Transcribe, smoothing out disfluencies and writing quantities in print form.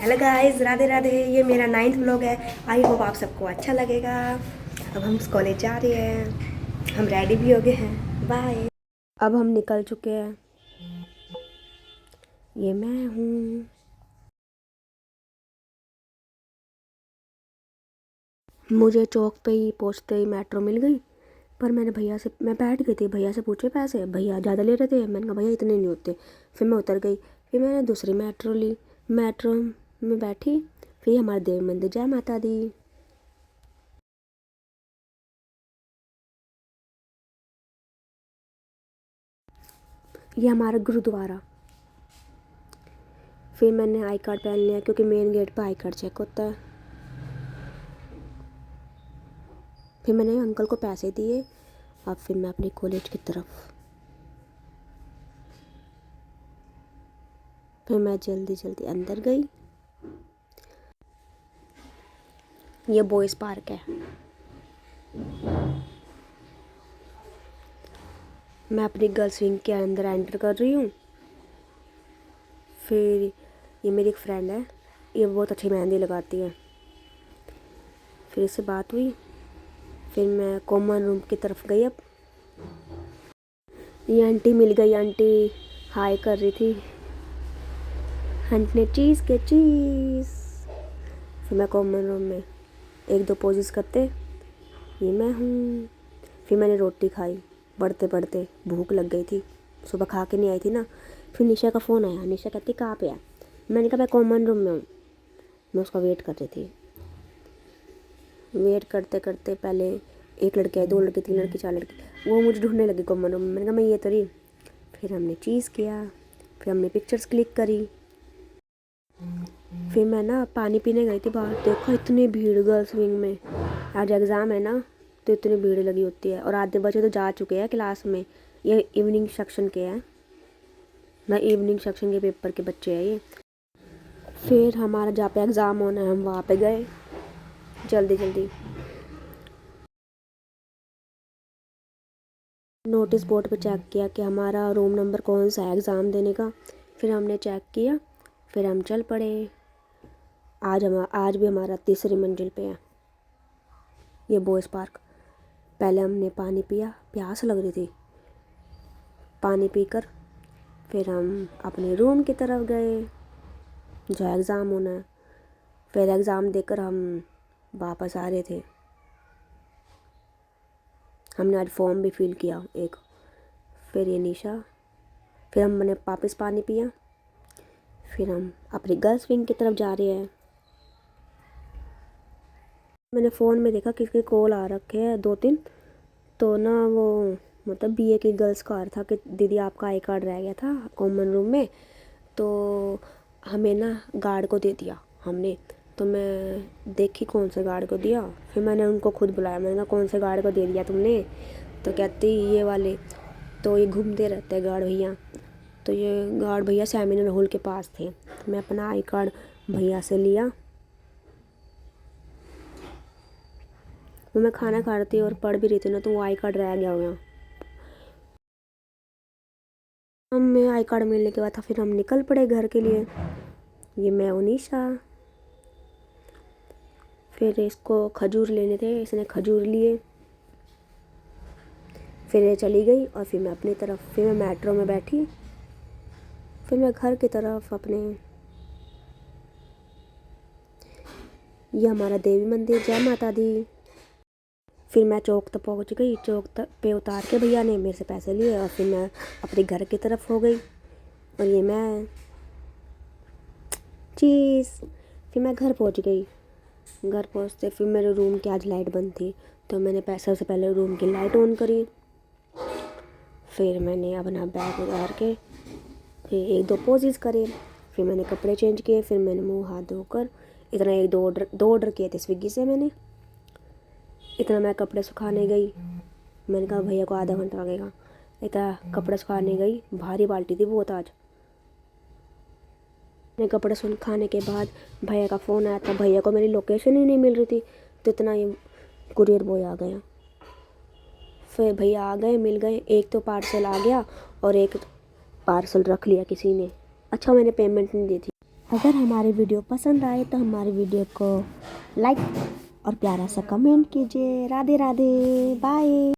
Hello guys, Radhe Radhe. ये मेरा 9th vlog है। आई होप आप सबको अच्छा लगेगा। अब हम कॉलेज जा रहे हैं, हम रेडी भी हो गए हैं। बाय। अब हम निकल चुके हैं। ये मैं हूँ। मुझे चौक पे ही पहुँचते ही मेट्रो मिल गई। पर मैं बैठ गई थी, भैया से पूछे पैसे, भैया ज़्यादा ले रहे थे। मैंने कहा भैया इतने नहीं होते। फिर मैं उतर गई। फिर मैंने दूसरी मेट्रो ली। मेट्रो में बैठी। फिर हमारे देव मंदिर, जय माता दी। ये हमारा गुरुद्वारा। फिर मैंने आई कार्ड पहन लिया क्योंकि मेन गेट पर आई कार्ड चेक होता है। फिर मैंने अंकल को पैसे दिए। अब फिर मैं अपने कॉलेज की तरफ। फिर मैं जल्दी जल्दी अंदर गई। ये बॉयज़ पार्क है। मैं अपनी गर्ल्स विंग के अंदर एंटर कर रही हूँ। फिर ये मेरी एक फ्रेंड है, ये बहुत अच्छी मेहंदी लगाती है। फिर इससे बात हुई। फिर मैं कॉमन रूम की तरफ गई। अब ये आंटी मिल गई। आंटी हाय कर रही थी। आंटी ने चीज़ के चीज़। फिर मैं कॉमन रूम में एक दो पोजेस करते, ये मैं हूँ। फिर मैंने रोटी खाई। बढ़ते बढ़ते भूख लग गई थी, सुबह खा के नहीं आई थी ना। फिर निशा का फ़ोन आया। निशा कहती कहाँ पे है। मैंने कहा मैं कॉमन रूम में हूँ। मैं उसका वेट कर रही थी। वेट करते करते पहले एक लड़की आई, दो लड़की, तीन लड़की, चार लड़की, वो मुझे ढूंढने लगी कॉमन रूम में। मैंने कहा मैं ये तो रही। फिर हमने चीज़ किया। फिर हमने पिक्चर्स क्लिक करी। फिर मैं ना पानी पीने गई थी बाहर। देखो इतनी भीड़ गर्ल्स विंग में। आज एग्ज़ाम है ना, तो इतनी भीड़ लगी होती है। और आधे बच्चे तो जा चुके हैं क्लास में। ये इवनिंग सेक्शन के हैं ना, इवनिंग सेक्शन के पेपर के बच्चे हैं ये। फिर हमारा जहाँ पे एग्ज़ाम होना है हम वहाँ पे गए जल्दी जल्दी। नोटिस बोर्ड पे चेक किया कि हमारा रूम नंबर कौन सा है एग्ज़ाम देने का। फिर हमने चेक किया। फिर हम चल पड़े। आज भी हमारा तीसरी मंजिल पे है ये बॉयज़ पार्क। पहले हमने पानी पिया, प्यास लग रही थी। पानी पीकर फिर हम अपने रूम की तरफ गए जहाँ एग्ज़ाम होना है। फिर एग्ज़ाम देकर हम वापस आ रहे थे। हमने आज फॉर्म भी फिल किया एक। फिर ये निशा। फिर हमने वापस पानी पिया। फिर हम अपनी गर्ल्स विंग की तरफ जा रहे हैं। मैंने फ़ोन में देखा किसके कॉल आ रखे हैं दो तीन। तो ना वो मतलब बीए की गर्ल्स का आ रहा था कि दीदी आपका आई कार्ड रह गया था कॉमन रूम में, तो हमें ना गार्ड को दे दिया हमने। तो मैं देखी कौन से गार्ड को दिया। फिर मैंने उनको खुद बुलाया। मैंने कहा कौन से गार्ड को दे दिया तुमने। तो कहती ये वाले। तो ये घूमते रहते हैं गार्ड भैया। तो ये गार्ड भैया सेमिनार हॉल के पास थे। तो मैं अपना आई कार्ड भैया से लिया। वो मैं खाना खा रही थी और पढ़ भी रही थी ना, तो वो आई कार्ड रह गया होगा। हमें आई कार्ड मिलने के बाद फिर हम निकल पड़े घर के लिए। ये मैं उनीशा। फिर इसको खजूर लेने थे, इसने खजूर लिए। फिर ये चली गई और फिर मैं अपनी तरफ। फिर मैं मेट्रो में बैठी। फिर मैं घर की तरफ अपने। ये हमारा देवी मंदिर, जय माता दी। फिर मैं चौक तक पहुंच गई। चौक तक पे उतार के भैया ने मेरे से पैसे लिए और फिर मैं अपने घर की तरफ हो गई। और ये मैं चीज़। फिर मैं घर पहुंच गई। घर पहुंचते फिर मेरे रूम की आज लाइट बंद थी, तो मैंने सबसे पहले रूम की लाइट ऑन करी। फिर मैंने अपना बैग उतार के फिर एक दो पोजेस करे। फिर मैंने कपड़े चेंज किए। फिर मैंने मुंह हाथ धोकर इतना एक दो ऑर्डर किए थे स्विगी से मैंने। इतना मैं कपड़े सुखाने गई। मैंने कहा भैया को आधा घंटा लगेगा। इतना कपड़े सुखाने गई, भारी बाल्टी थी बहुत आज। मैंने कपड़े सुखाने के बाद भैया का फ़ोन आया था। भैया को मेरी लोकेशन ही नहीं मिल रही थी, तो इतना ये कुरियर बॉय आ गया। फिर भैया आ गए, मिल गए। एक तो पार्सल आ गया और एक पार्सल रख लिया किसी ने। अच्छा मैंने पेमेंट नहीं दी थी। अगर हमारी वीडियो पसंद आए तो हमारी वीडियो को लाइक और प्यारा सा कमेंट कीजिए। राधे राधे, बाय।